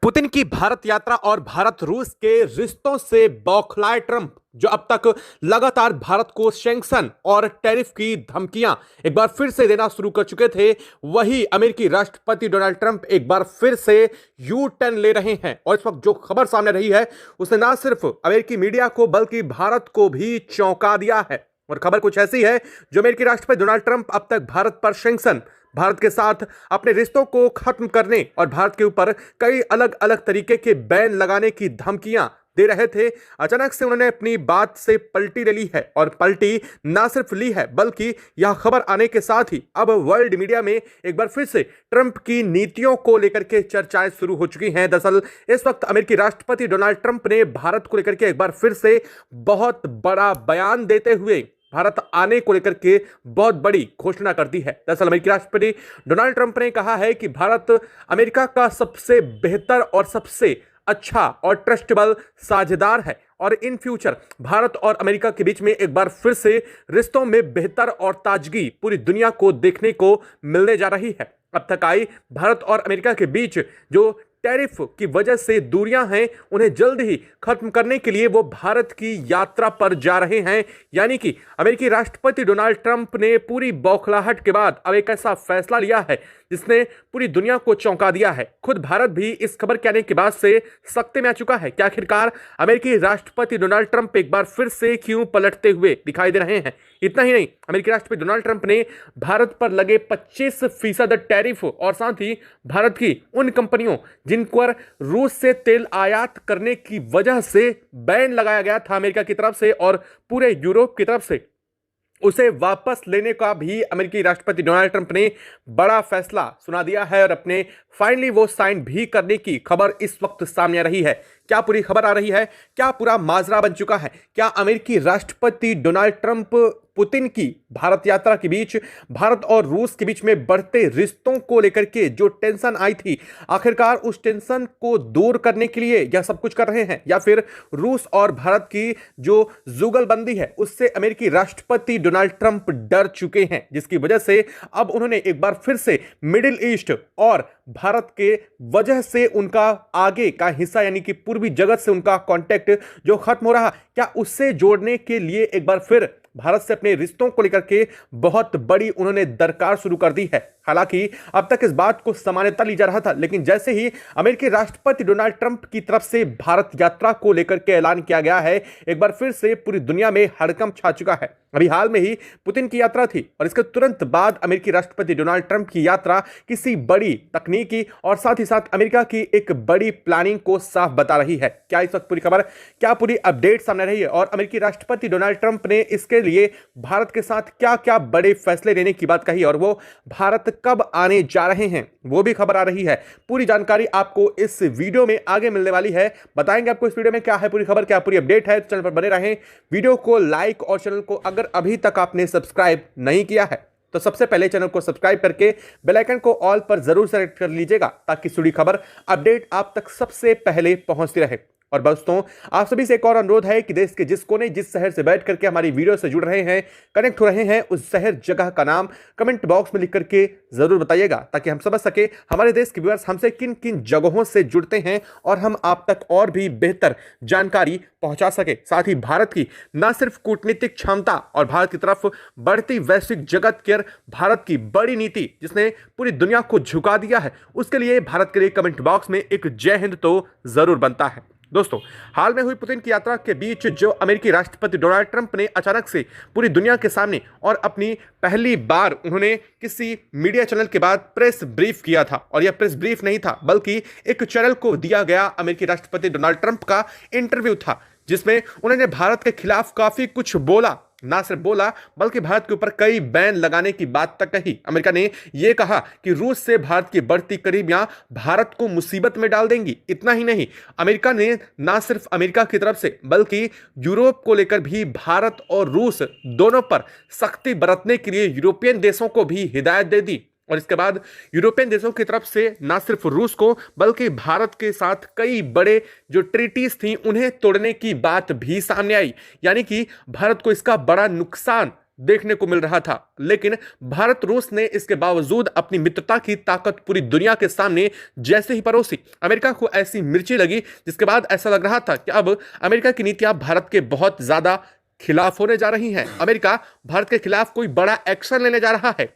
Putin की भारत यात्रा और भारत रूस के रिश्तों से बौखलाए ट्रंप, जो अब तक लगातार भारत को सैंक्शन और टैरिफ की धमकियां एक बार फिर से देना शुरू कर चुके थे। वही अमेरिकी राष्ट्रपति डोनाल्ड ट्रंप एक बार फिर से यू टर्न ले रहे हैं और इस वक्त जो खबर सामने रही है उसने ना सिर्फ अमेरिकी मीडिया को बल्कि भारत को भी चौंका दिया है। और खबर कुछ ऐसी है, जो अमेरिकी राष्ट्रपति डोनाल्ड ट्रंप अब तक भारत पर सैंक्शन, भारत के साथ अपने रिश्तों को खत्म करने और भारत के ऊपर कई अलग अलग तरीके के बैन लगाने की धमकियां दे रहे थे, अचानक से उन्होंने अपनी बात से पलटी ले ली है। और पलटी ना सिर्फ ली है बल्कि यह खबर आने के साथ ही अब वर्ल्ड मीडिया में एक बार फिर से ट्रंप की नीतियों को लेकर के चर्चाएं शुरू हो चुकी हैं। दरअसल इस वक्त अमेरिकी राष्ट्रपति डोनाल्ड ट्रंप ने भारत को लेकर के एक बार फिर से बहुत बड़ा बयान देते हुए भारत आने को लेकर के बहुत बड़ी घोषणा कर दी है। दरअसल अमेरिकी राष्ट्रपति डोनाल्ड ट्रंप ने कहा है कि भारत अमेरिका का सबसे बेहतर और सबसे अच्छा और ट्रस्टेबल साझेदार है और इन फ्यूचर भारत और अमेरिका के बीच में एक बार फिर से रिश्तों में बेहतर और ताजगी पूरी दुनिया को देखने को मिलने जा रही है। अब तक आई भारत और अमेरिका के बीच जो टैरिफ की वजह से दूरियां हैं, उन्हें जल्द ही खत्म करने के लिए वो भारत की यात्रा पर जा रहे हैं। यानी कि अमेरिकी राष्ट्रपति डोनाल्ड ट्रंप ने पूरी बौखलाहट के बाद अब एक ऐसा फैसला लिया है जिसने पूरी दुनिया को चौंका दिया है। खुद भारत भी इस खबर के आने के बाद से सख्ते में आ चुका है कि आखिरकार अमेरिकी राष्ट्रपति डोनाल्ड ट्रंप एक बार फिर से क्यों पलटते हुए दिखाई दे रहे हैं। इतना ही नहीं, अमेरिकी राष्ट्रपति डोनाल्ड ट्रंप ने भारत पर लगे 25% टैरिफ और साथ ही भारत की उन कंपनियों जिन पर रूस से तेल आयात करने की वजह से बैन लगाया गया था अमेरिका की तरफ से और पूरे यूरोप की तरफ से, उसे वापस लेने का भी अमेरिकी राष्ट्रपति डोनाल्ड ट्रंप ने बड़ा फैसला सुना दिया है और अपने फाइनली वो साइन भी करने की खबर इस वक्त सामने आ रही है। क्या पूरी खबर आ रही है? क्या पूरा माजरा बन चुका है? क्या अमेरिकी राष्ट्रपति डोनाल्ड ट्रंप पुतिन की भारत यात्रा के बीच भारत और रूस के बीच में बढ़ते रिश्तों को लेकर के जो टेंशन आई थी, आखिरकार उस टेंशन को दूर करने के लिए यह सब कुछ कर रहे हैं, या फिर रूस और भारत की जो जुगलबंदी है उससे अमेरिकी राष्ट्रपति डोनाल्ड ट्रंप डर चुके हैं, जिसकी वजह से अब उन्होंने एक बार फिर से मिडिल ईस्ट और भारत के वजह से उनका आगे का हिस्सा यानी कि पूर्वी जगत से उनका कांटेक्ट जो खत्म हो रहा, क्या उससे जोड़ने के लिए एक बार फिर भारत से अपने रिश्तों को लेकर के बहुत बड़ी उन्होंने दरकार शुरू कर दी है। हालांकि अब तक इस बात को सामान्यता ली जा रहा था, लेकिन जैसे ही अमेरिकी राष्ट्रपति डोनाल्ड ट्रंप की तरफ से भारत यात्रा को लेकर के ऐलान किया गया है, एक बार फिर से पूरी दुनिया में हड़कंप छा चुका है। अभी हाल में ही पुतिन की यात्रा थी और इसके तुरंत बाद अमेरिकी राष्ट्रपति डोनाल्ड ट्रंप की यात्रा किसी बड़ी तकनीकी और साथ ही साथ अमेरिका की एक बड़ी प्लानिंग को साफ बता रही है। क्या इस वक्त पूरी खबर, क्या पूरी अपडेट सामने रही है और अमेरिकी राष्ट्रपति डोनाल्ड ट्रंप ने इसके लिए भारत के साथ क्या क्या बड़े फैसले लेने की बात कही और वो भारत कब आने जा रहे हैं, वो भी खबर आ रही है। पूरी जानकारी आपको इस वीडियो में आगे मिलने वाली है। बताएंगे आपको इस वीडियो में क्या है पूरी खबर, क्या पूरी अपडेट है। तो चैनल पर बने रहें, वीडियो को लाइक और चैनल को अगर अभी तक आपने सब्सक्राइब नहीं किया है तो सबसे पहले चैनल को सब्सक्राइब करके बेल आइकन को ऑल पर जरूर सेलेक्ट कर लीजिएगा ताकि जुड़ी खबर अपडेट आप तक सबसे पहले पहुंचती रहे। और दोस्तों, आप सभी से एक और अनुरोध है कि देश के जिस कोने जिस शहर से बैठ करके हमारी वीडियो से जुड़ रहे हैं, कनेक्ट हो रहे हैं, उस शहर जगह का नाम कमेंट बॉक्स में लिख करके जरूर बताइएगा ताकि हम समझ सके हमारे देश के व्यूअर्स हमसे किन किन जगहों से जुड़ते हैं और हम आप तक और भी बेहतर जानकारी पहुंचा सके। साथ ही भारत की न सिर्फ कूटनीतिक क्षमता और भारत की तरफ बढ़ती वैश्विक जगत की भारत की बड़ी नीति जिसने पूरी दुनिया को झुका दिया है, उसके लिए भारत के लिए कमेंट बॉक्स में एक जय हिंद तो जरूर बनता है। दोस्तों, हाल में हुई पुतिन की यात्रा के बीच जो अमेरिकी राष्ट्रपति डोनाल्ड ट्रंप ने अचानक से पूरी दुनिया के सामने और अपनी पहली बार उन्होंने किसी मीडिया चैनल के बाद प्रेस ब्रीफ किया था, और यह प्रेस ब्रीफ नहीं था बल्कि एक चैनल को दिया गया अमेरिकी राष्ट्रपति डोनाल्ड ट्रंप का इंटरव्यू था, जिसमें उन्होंने भारत के खिलाफ काफी कुछ बोला। ना सिर्फ बोला बल्कि भारत के ऊपर कई बैन लगाने की बात तक कही। अमेरिका ने यह कहा कि रूस से भारत की बढ़ती करीबियां भारत को मुसीबत में डाल देंगी। इतना ही नहीं, अमेरिका ने ना सिर्फ अमेरिका की तरफ से बल्कि यूरोप को लेकर भी भारत और रूस दोनों पर सख्ती बरतने के लिए यूरोपियन देशों को भी हिदायत दे दी। और इसके बाद यूरोपियन देशों की तरफ से ना सिर्फ रूस को बल्कि भारत के साथ कई बड़े जो ट्रीटीज थी उन्हें तोड़ने की बात भी सामने आई। यानी कि भारत को इसका बड़ा नुकसान देखने को मिल रहा था। लेकिन भारत रूस ने इसके बावजूद अपनी मित्रता की ताकत पूरी दुनिया के सामने जैसे ही परोसी, अमेरिका को ऐसी मिर्ची लगी जिसके बाद ऐसा लग रहा था कि अब अमेरिका की नीतियां भारत के बहुत ज्यादा खिलाफ होने जा रही हैं। अमेरिका भारत के खिलाफ कोई बड़ा एक्शन लेने जा रहा है।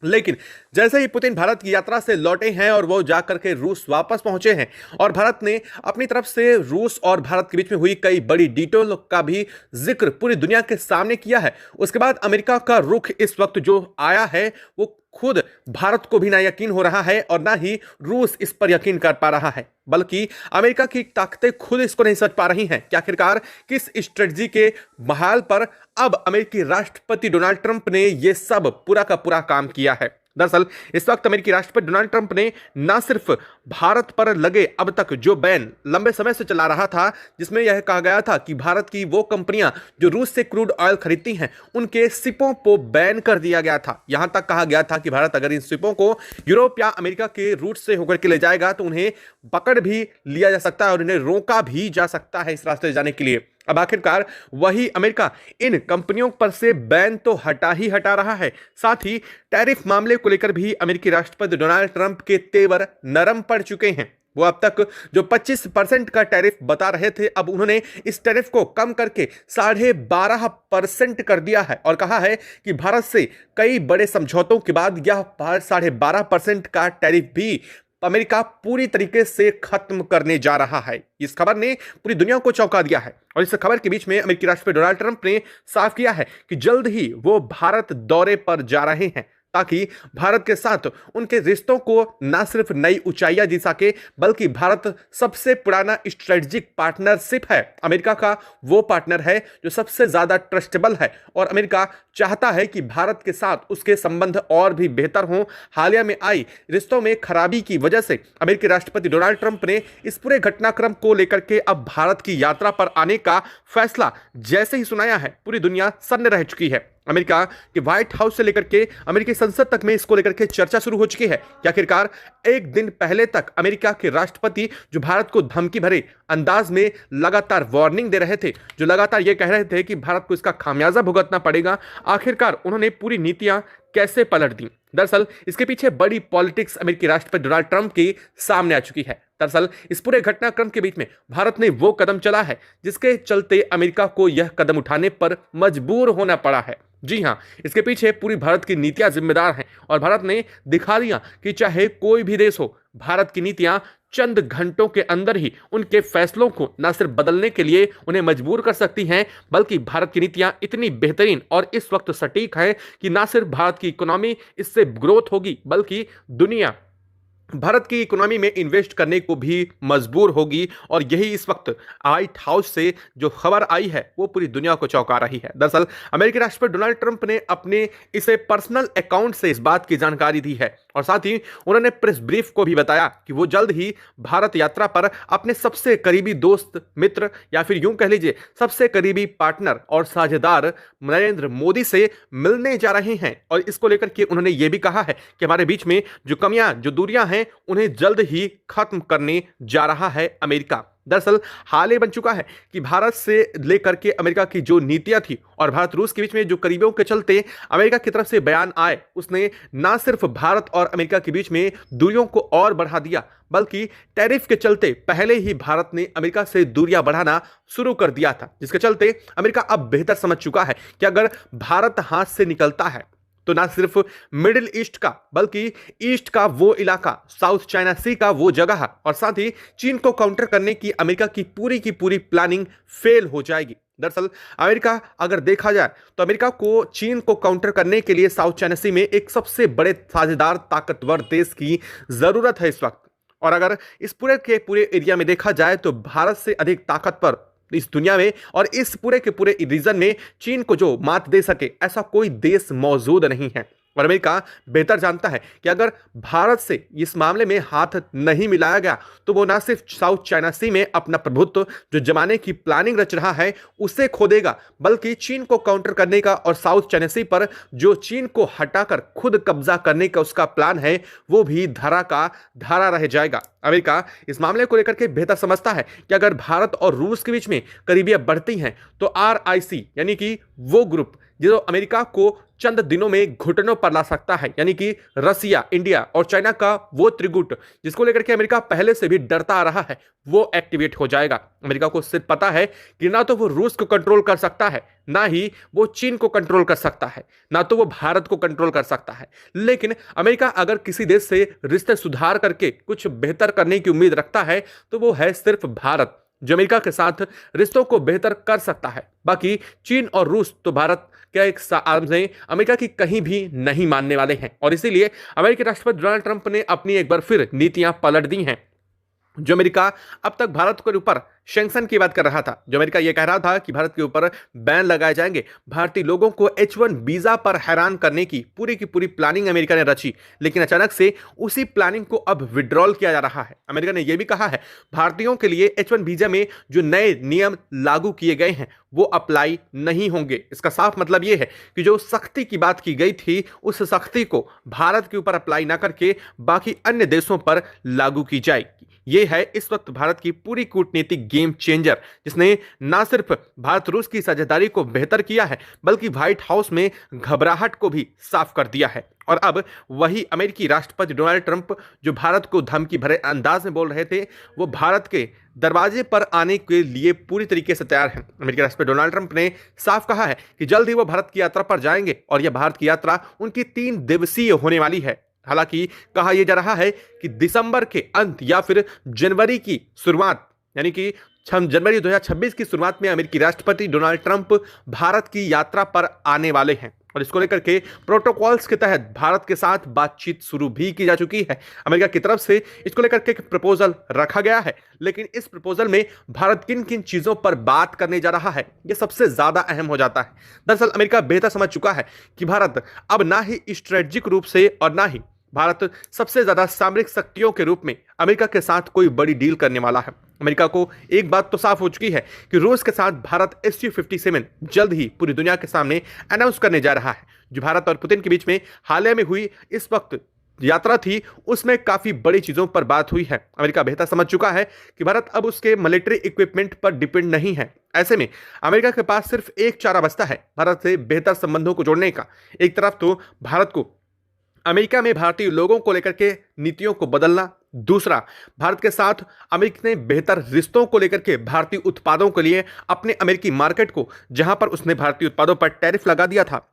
लेकिन जैसे ही पुतिन भारत की यात्रा से लौटे हैं और वो जाकर के रूस वापस पहुंचे हैं और भारत ने अपनी तरफ से रूस और भारत के बीच में हुई कई बड़ी डील का भी जिक्र पूरी दुनिया के सामने किया है, उसके बाद अमेरिका का रुख इस वक्त जो आया है वो खुद भारत को भी ना यकीन हो रहा है और ना ही रूस इस पर यकीन कर पा रहा है, बल्कि अमेरिका की ताकतें खुद इसको नहीं समझ पा रही हैं कि आखिरकार किस स्ट्रेटजी के बहाल पर अब अमेरिकी राष्ट्रपति डोनाल्ड ट्रंप ने यह सब पूरा का पूरा काम किया है। दरअसल इस वक्त अमेरिकी राष्ट्रपति डोनाल्ड ट्रंप ने न सिर्फ भारत पर लगे अब तक जो बैन लंबे समय से चला रहा था, जिसमें यह कहा गया था कि भारत की वो कंपनियां जो रूस से क्रूड ऑयल खरीदती हैं उनके शिपों को बैन कर दिया गया था। यहां तक कहा गया था कि भारत अगर इन शिपों को यूरोप या अमेरिका के रूट से होकर के ले जाएगा तो उन्हें पकड़ भी लिया जा सकता है और इन्हें रोका भी जा सकता है इस रास्ते से जाने के लिए। अब आखिरकार वही अमेरिका इन कंपनियों पर से बैन तो हटा रहा है, साथ ही टैरिफ मामले को लेकर भी अमेरिकी राष्ट्रपति डोनाल्ड ट्रंप के तेवर नरम पड़ चुके हैं। वो अब तक जो 25% का टैरिफ बता रहे थे, अब उन्होंने इस टैरिफ को कम करके 12.5% कर दिया है और कहा है कि भारत से कई बड़े समझौतों के बाद यह 12.5% का टैरिफ भी अमेरिका पूरी तरीके से खत्म करने जा रहा है। इस खबर ने पूरी दुनिया को चौंका दिया है और इस खबर के बीच में अमेरिकी राष्ट्रपति डोनाल्ड ट्रंप ने साफ किया है कि जल्द ही वो भारत दौरे पर जा रहे हैं ताकि भारत के साथ उनके रिश्तों को न सिर्फ नई ऊंचाइयां दी सके, बल्कि भारत सबसे पुराना स्ट्रेटेजिक पार्टनरशिप है, अमेरिका का वो पार्टनर है जो सबसे ज्यादा ट्रस्टेबल है और अमेरिका चाहता है कि भारत के साथ उसके संबंध और भी बेहतर हों। हालिया में आई रिश्तों में खराबी की वजह से अमेरिकी राष्ट्रपति डोनाल्ड ट्रंप ने इस पूरे घटनाक्रम को लेकर के अब भारत की यात्रा पर आने का फैसला जैसे ही सुनाया है, पूरी दुनिया सन्न रह चुकी है। अमेरिका के व्हाइट हाउस से लेकर के अमेरिकी संसद तक में इसको लेकर के चर्चा शुरू हो चुकी है कि आखिरकार एक दिन पहले तक अमेरिका के राष्ट्रपति जो भारत को धमकी भरे अंदाज में लगातार वार्निंग दे रहे थे, जो लगातार ये कह रहे थे कि भारत को इसका खामियाजा भुगतना पड़ेगा, आखिरकार उन्होंने पूरी नीतियां कैसे पलट दी। दरअसल इसके पीछे बड़ी पॉलिटिक्स अमेरिकी राष्ट्रपति डोनाल्ड ट्रंप के सामने आ चुकी है। दरअसल इस पूरे घटनाक्रम के बीच में भारत ने वो कदम चला है जिसके चलते अमेरिका को यह कदम उठाने पर मजबूर होना पड़ा है। जी हां, इसके पीछे पूरी भारत की नीतियां जिम्मेदार हैं और भारत ने दिखा दिया कि चाहे कोई भी देश हो, भारत की नीतियां चंद घंटों के अंदर ही उनके फैसलों को न सिर्फ बदलने के लिए उन्हें मजबूर कर सकती हैं, बल्कि भारत की नीतियां इतनी बेहतरीन और इस वक्त सटीक है कि न सिर्फ भारत की इकोनॉमी इससे ग्रोथ होगी, बल्कि दुनिया भारत की इकोनॉमी में इन्वेस्ट करने को भी मजबूर होगी। और यही इस वक्त व्हाइट हाउस से जो खबर आई है वो पूरी दुनिया को चौंका रही है। दरअसल अमेरिकी राष्ट्रपति डोनाल्ड ट्रंप ने अपने इसे पर्सनल अकाउंट से इस बात की जानकारी दी है और साथ ही उन्होंने प्रेस ब्रीफ को भी बताया कि वो जल्द ही भारत यात्रा पर अपने सबसे करीबी दोस्त मित्र या फिर यूं कह लीजिए सबसे करीबी पार्टनर और साझेदार नरेंद्र मोदी से मिलने जा रहे हैं। और इसको लेकर के उन्होंने ये भी कहा है कि हमारे बीच में जो कमियां जो दूरियां हैं उन्हें जल्द ही खत्म करने जा रहा है अमेरिका। दरअसल हाल ही बन चुका है कि भारत से लेकर के अमेरिका की जो नीतियां थी और भारत रूस के बीच में जो करीबियों के चलते अमेरिका की तरफ से बयान आए, उसने ना सिर्फ भारत और अमेरिका के बीच में दूरियों को और बढ़ा दिया, बल्कि टैरिफ के चलते पहले ही भारत ने अमेरिका से दूरियां बढ़ाना शुरू कर दिया था, जिसके चलते अमेरिका अब बेहतर समझ चुका है कि अगर भारत हाथ से निकलता है तो ना सिर्फ मिडिल ईस्ट का बल्कि ईस्ट का वो इलाका, साउथ चाइना सी का वो जगह और साथ ही चीन को काउंटर करने की अमेरिका की पूरी प्लानिंग फेल हो जाएगी। दरअसल अमेरिका अगर देखा जाए तो अमेरिका को चीन को काउंटर करने के लिए साउथ चाइना सी में एक सबसे बड़े साझेदार ताकतवर देश की जरूरत है इस वक्त। और अगर इस पूरे के पूरे एरिया में देखा जाए तो भारत से अधिक ताकतवर इस दुनिया में और इस पूरे के पूरे रीजन में चीन को जो मात दे सके ऐसा कोई देश मौजूद नहीं है। और अमेरिका बेहतर जानता है कि अगर भारत से इस मामले में हाथ नहीं मिलाया गया तो वो ना सिर्फ साउथ चाइना सी में अपना प्रभुत्व जो जमाने की प्लानिंग रच रहा है उसे खो देगा, बल्कि चीन को काउंटर करने का और साउथ चाइना सी पर जो चीन को हटाकर खुद कब्जा करने का उसका प्लान है वो भी धारा का धारा रह जाएगा। अमेरिका इस मामले को लेकर के बेहतर समझता है कि अगर भारत और रूस के बीच में करीबियां बढ़ती हैं तो RIC यानी कि वो ग्रुप जो अमेरिका को चंद दिनों में घुटनों पर ला सकता है, यानी कि रसिया, इंडिया और चाइना का वो त्रिगुट जिसको लेकर के अमेरिका पहले से भी डरता आ रहा है, वो एक्टिवेट हो जाएगा। अमेरिका को सिर्फ पता है कि ना तो वो रूस को कंट्रोल कर सकता है, ना ही वो चीन को कंट्रोल कर सकता है, ना तो वो भारत को कंट्रोल कर सकता है। लेकिन अमेरिका अगर किसी देश से रिश्ते सुधार करके कुछ बेहतर करने की उम्मीद रखता है तो वो है सिर्फ भारत, जो अमेरिका के साथ रिश्तों को बेहतर कर सकता है। बाकी चीन और रूस तो भारत के एक सामने अमेरिका की कहीं भी नहीं मानने वाले हैं, और इसीलिए अमेरिकी राष्ट्रपति डोनाल्ड ट्रंप ने अपनी एक बार फिर नीतियां पलट दी हैं। जो अमेरिका अब तक भारत के ऊपर सैंक्शन की बात कर रहा था, जो अमेरिका यह कह रहा था कि भारत के ऊपर बैन लगाए जाएंगे, भारतीय लोगों को H1 वीजा पर हैरान करने की पूरी प्लानिंग अमेरिका ने रची, लेकिन अचानक से उसी प्लानिंग को अब विड्रॉल किया जा रहा है। अमेरिका ने यह भी कहा है भारतीयों के लिए H1 वीजा में जो नए नियम लागू किए गए हैं वो अप्लाई नहीं होंगे। इसका साफ मतलब यह है कि जो सख्ती की बात की गई थी उस सख्ती को भारत के ऊपर अप्लाई ना करके बाकी अन्य देशों पर लागू की जाएगी। यह है इस वक्त भारत की पूरी कूटनीतिक गेम चेंजर, जिसने ना सिर्फ भारत रूस की साझेदारी को बेहतर किया है बल्कि व्हाइट हाउस में घबराहट को भी साफ कर दिया है। और अब वही अमेरिकी राष्ट्रपति डोनाल्ड ट्रंप जो भारत को धमकी भरे अंदाज में बोल रहे थे वो भारत के दरवाजे पर आने के लिए पूरी तरीके से तैयार हैं। अमेरिकी राष्ट्रपति डोनाल्ड ट्रंप ने साफ कहा है कि जल्द ही वो भारत की यात्रा पर जाएंगे और यह भारत की यात्रा उनकी 3 दिवसीय होने वाली है। हालांकि कहा यह जा रहा है कि दिसंबर के अंत या फिर जनवरी की शुरुआत यानी कि जनवरी 2026 की शुरुआत में अमेरिकी राष्ट्रपति डोनाल्ड ट्रंप भारत की यात्रा पर आने वाले हैं, और इसको लेकर के प्रोटोकॉल्स के तहत भारत के साथ बातचीत शुरू भी की जा चुकी है। अमेरिका की तरफ से इसको लेकर के एक प्रपोजल रखा गया है, लेकिन इस प्रपोजल में भारत किन किन चीजों पर बात करने जा रहा है यह सबसे ज्यादा अहम हो जाता है। दरअसल अमेरिका बेहतर समझ चुका है कि भारत अब ना ही स्ट्रेटेजिक रूप से और ना ही भारत सबसे ज्यादा सामरिक शक्तियों के रूप में अमेरिका के साथ कोई बड़ी डील करने वाला है। अमेरिका को एक बात तो साफ हो चुकी है कि रूस के साथ भारत Su-57 जल्द ही पूरी दुनिया के सामने अनाउंस करने जा रहा है। जो भारत और पुतिन के बीच में हाल ही में हुई इस वक्त यात्रा थी उसमें काफी बड़ी चीजों पर बात हुई है। अमेरिका बेहतर समझ चुका है कि भारत अब उसके मिलिट्री इक्विपमेंट पर डिपेंड नहीं है। ऐसे में अमेरिका के पास सिर्फ एक चारा बचता है भारत से बेहतर संबंधों को जोड़ने का। एक तरफ तो भारत को अमेरिका में भारतीय लोगों को लेकर के नीतियों को बदलना, दूसरा भारत के साथ अमेरिका ने बेहतर रिश्तों को लेकर के भारतीय उत्पादों के लिए अपने अमेरिकी मार्केट को, जहां पर उसने भारतीय उत्पादों पर टैरिफ लगा दिया था,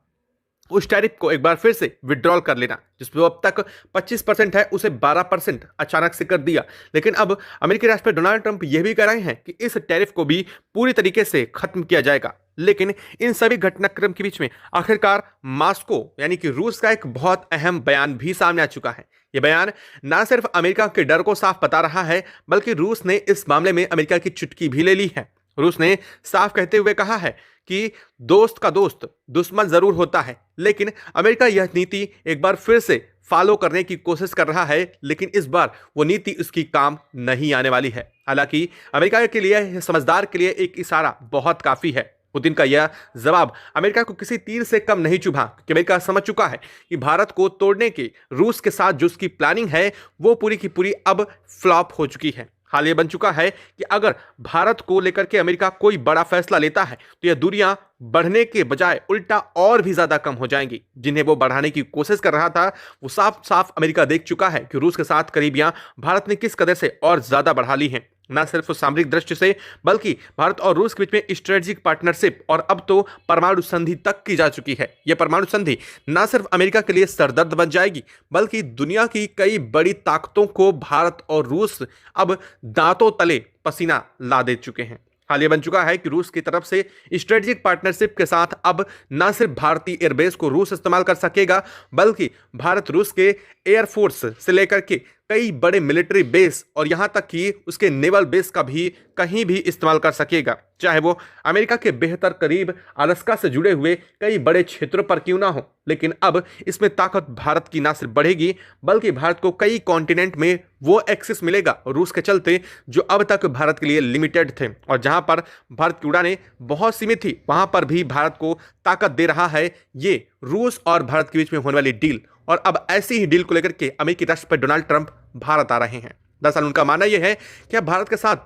उस टैरिफ को एक बार फिर से विड्रॉल कर लेना, जिसमें अब तक 25% है उसे 12% अचानक से कर दिया। लेकिन अब अमेरिकी राष्ट्रपति डोनाल्ड ट्रंप यह भी कह रहे हैं कि इस टैरिफ को भी पूरी तरीके से खत्म किया जाएगा। लेकिन इन सभी घटनाक्रम के बीच में आखिरकार मॉस्को यानी कि रूस का एक बहुत अहम बयान भी सामने आ चुका है। यह बयान न सिर्फ अमेरिका के डर को साफ बता रहा है बल्कि रूस ने इस मामले में अमेरिका की चुटकी भी ले ली है। रूस ने साफ कहते हुए कहा है कि दोस्त का दोस्त दुश्मन जरूर होता है, लेकिन अमेरिका यह नीति एक बार फिर से फॉलो करने की कोशिश कर रहा है, लेकिन इस बार वो नीति उसकी काम नहीं आने वाली है। हालांकि अमेरिका के लिए, समझदार के लिए एक इशारा बहुत काफी है। पुतिन का यह जवाब अमेरिका को किसी तीर से कम नहीं चुभा, क्योंकि अमेरिका समझ चुका है कि भारत को तोड़ने के रूस के साथ जो उसकी प्लानिंग है वो पूरी की पूरी अब फ्लॉप हो चुकी है। हाल ये बन चुका है कि अगर भारत को लेकर के अमेरिका कोई बड़ा फैसला लेता है तो यह दूरियां बढ़ने के बजाय उल्टा और भी ज्यादा कम हो जाएंगी। जिन्हें वो बढ़ाने की कोशिश कर रहा था वो साफ साफ अमेरिका देख चुका है कि रूस के साथ करीबियां भारत ने किस कदर से और ज्यादा बढ़ा ली हैं, न सिर्फ सामरिक दृष्टि से बल्कि भारत और रूस के बीच में स्ट्रेटेजिक पार्टनरशिप और अब तो परमाणु संधि तक की जा चुकी है। यह परमाणु संधि न सिर्फ अमेरिका के लिए सरदर्द बन जाएगी बल्कि दुनिया की कई बड़ी ताकतों को भारत और रूस अब दांतों तले पसीना ला दे चुके हैं। हाल ये बन चुका है कि रूस की तरफ से स्ट्रेटेजिक पार्टनरशिप के साथ अब न सिर्फ भारतीय एयरबेस को रूस इस्तेमाल कर सकेगा बल्कि भारत रूस के एयरफोर्स से लेकर के कई बड़े मिलिट्री बेस और यहां तक कि उसके नेवल बेस का भी कहीं भी इस्तेमाल कर सकेगा, चाहे वो अमेरिका के बेहतर करीब अलास्का से जुड़े हुए कई बड़े क्षेत्रों पर क्यों ना हो। लेकिन अब इसमें ताकत भारत की ना सिर्फ बढ़ेगी बल्कि भारत को कई कॉन्टिनेंट में वो एक्सेस मिलेगा रूस के चलते जो अब तक भारत के लिए लिमिटेड थे, और जहां पर भारत की उड़ानें बहुत सीमित थी वहां पर भी भारत को ताकत दे रहा है ये रूस और भारत के बीच में होने वाली डील। और अब ऐसी ही डील को लेकर के अमेरिकी राष्ट्रपति डोनाल्ड ट्रंप भारत आ रहे हैं। दरअसल उनका मानना यह है कि अब भारत के साथ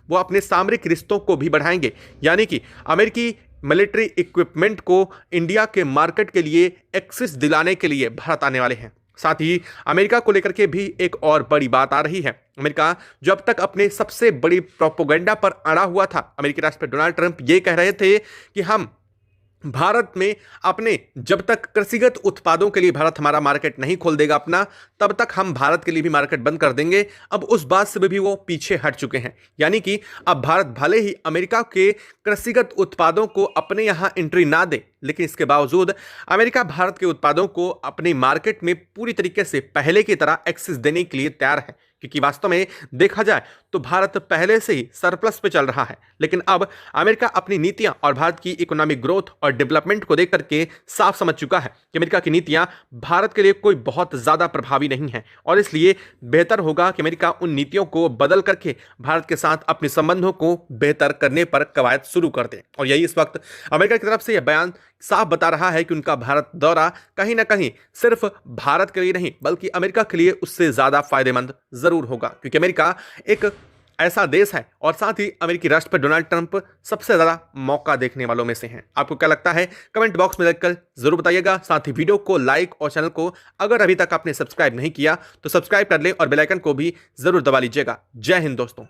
वो अपने सामरिक रिश्तों को भी बढ़ाएंगे, यानी कि अमेरिकी मिलिट्री इक्विपमेंट को इंडिया के मार्केट के लिए एक्सेस दिलाने के लिए भारत आने वाले हैं। साथ ही अमेरिका को लेकर के भी एक और बड़ी बात आ रही है। अमेरिका जो अब तक अपने सबसे बड़ी प्रोपोगेंडा पर अड़ा हुआ था, अमेरिकी राष्ट्रपति डोनाल्ड ट्रंप ये कह रहे थे कि हम भारत में अपने जब तक कृषिगत उत्पादों के लिए भारत हमारा मार्केट नहीं खोल देगा अपना, तब तक हम भारत के लिए भी मार्केट बंद कर देंगे। अब उस बात से भी वो पीछे हट चुके हैं, यानी कि अब भारत भले ही अमेरिका के कृषिगत उत्पादों को अपने यहां एंट्री ना दे, लेकिन इसके बावजूद अमेरिका भारत के उत्पादों को अपनी मार्केट में पूरी तरीके से पहले की तरह एक्सेस देने के लिए तैयार है। क्योंकि वास्तव में देखा जाए तो भारत पहले से ही सरप्लस पे चल रहा है, लेकिन अब अमेरिका अपनी नीतियां और भारत की इकोनॉमिक ग्रोथ और डेवलपमेंट को देख करके साफ समझ चुका है कि अमेरिका की नीतियां भारत के लिए कोई बहुत ज्यादा प्रभावी नहीं है, और इसलिए बेहतर होगा कि अमेरिका उन नीतियों को बदल करके भारत के साथ अपने संबंधों को बेहतर करने पर कवायद शुरू कर दे। और यही इस वक्त अमेरिका की तरफ से यह बयान साफ बता रहा है कि उनका भारत दौरा कहीं ना कहीं सिर्फ भारत के लिए नहीं बल्कि अमेरिका के लिए उससे ज्यादा फायदेमंद जरूर होगा, क्योंकि अमेरिका एक ऐसा देश है और साथ ही अमेरिकी राष्ट्रपति डोनाल्ड ट्रंप सबसे ज्यादा मौका देखने वालों में से हैं। आपको क्या लगता है कमेंट बॉक्स में लिखकर जरूर बताइएगा। साथ ही वीडियो को लाइक और चैनल को अगर अभी तक आपने सब्सक्राइब नहीं किया तो सब्सक्राइब कर लें और बेल आइकन को भी जरूर दबा लीजिएगा। जय हिंद दोस्तों।